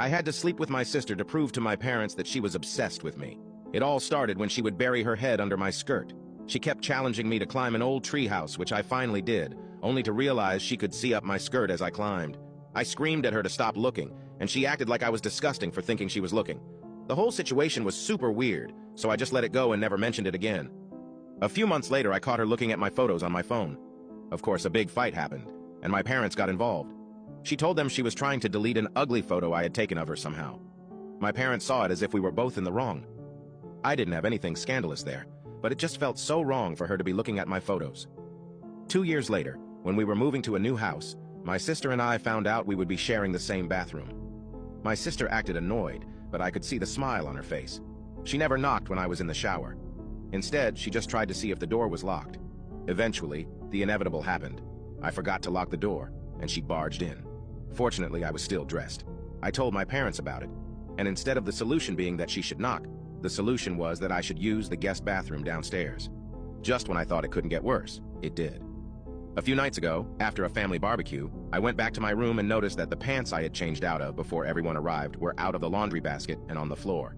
I had to sleep with my sister to prove to my parents that she was obsessed with me. It all started when she would bury her head under my skirt. She kept challenging me to climb an old treehouse, which I finally did, only to realize she could see up my skirt as I climbed. I screamed at her to stop looking, and she acted like I was disgusting for thinking she was looking. The whole situation was super weird, so I just let it go and never mentioned it again. A few months later, I caught her looking at my photos on my phone. Of course, a big fight happened, and my parents got involved. She told them she was trying to delete an ugly photo I had taken of her somehow. My parents saw it as if we were both in the wrong. I didn't have anything scandalous there, but it just felt so wrong for her to be looking at my photos. 2 years later, when we were moving to a new house, my sister and I found out we would be sharing the same bathroom. My sister acted annoyed, but I could see the smile on her face. She never knocked when I was in the shower. Instead, she just tried to see if the door was locked. Eventually, the inevitable happened. I forgot to lock the door, and she barged in. Fortunately, I was still dressed. I told my parents about it, and instead of the solution being that she should knock, the solution was that I should use the guest bathroom downstairs. Just when I thought it couldn't get worse, it did. A few nights ago, after a family barbecue, I went back to my room and noticed that the pants I had changed out of before everyone arrived were out of the laundry basket and on the floor.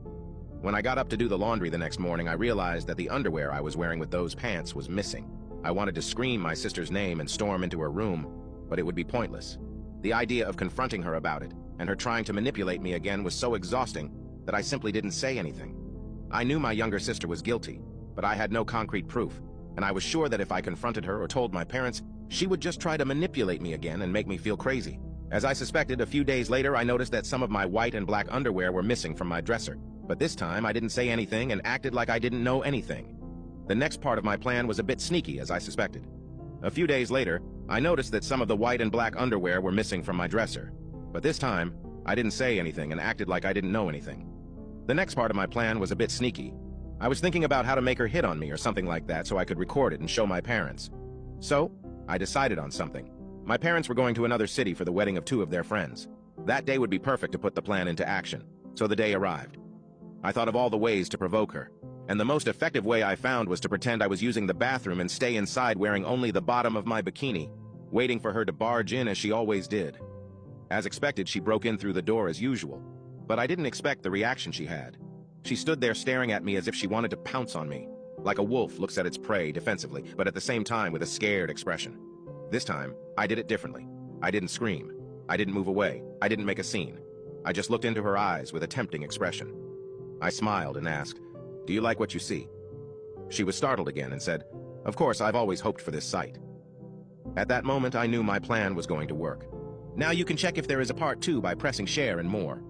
When I got up to do the laundry the next morning, I realized that the underwear I was wearing with those pants was missing. I wanted to scream my sister's name and storm into her room, but it would be pointless. The idea of confronting her about it, and her trying to manipulate me again, was so exhausting that I simply didn't say anything. I knew my younger sister was guilty, but I had no concrete proof, and I was sure that if I confronted her or told my parents, she would just try to manipulate me again and make me feel crazy. As I suspected, a few days later I noticed that some of my white and black underwear were missing from my dresser, but this time I didn't say anything and acted like I didn't know anything. The next part of my plan was a bit sneaky, as I suspected. A few days later, I noticed that some of the white and black underwear were missing from my dresser, but this time I didn't say anything and acted like I didn't know anything. The next part of my plan was a bit sneaky. I was thinking about how to make her hit on me or something like that so I could record it and show my parents. So, I decided on something. My parents were going to another city for the wedding of 2 of their friends. That day would be perfect to put the plan into action, so the day arrived. I thought of all the ways to provoke her, and the most effective way I found was to pretend I was using the bathroom and stay inside wearing only the bottom of my bikini, waiting for her to barge in as she always did. As expected, she broke in through the door as usual, but I didn't expect the reaction she had. She stood there staring at me as if she wanted to pounce on me, like a wolf looks at its prey defensively, but at the same time with a scared expression. This time, I did it differently. I didn't scream. I didn't move away. I didn't make a scene. I just looked into her eyes with a tempting expression. I smiled and asked, "Do you like what you see?" She was startled again and said, "Of course, I've always hoped for this sight." At that moment, I knew my plan was going to work. Now you can check if there is a part 2 by pressing share and more.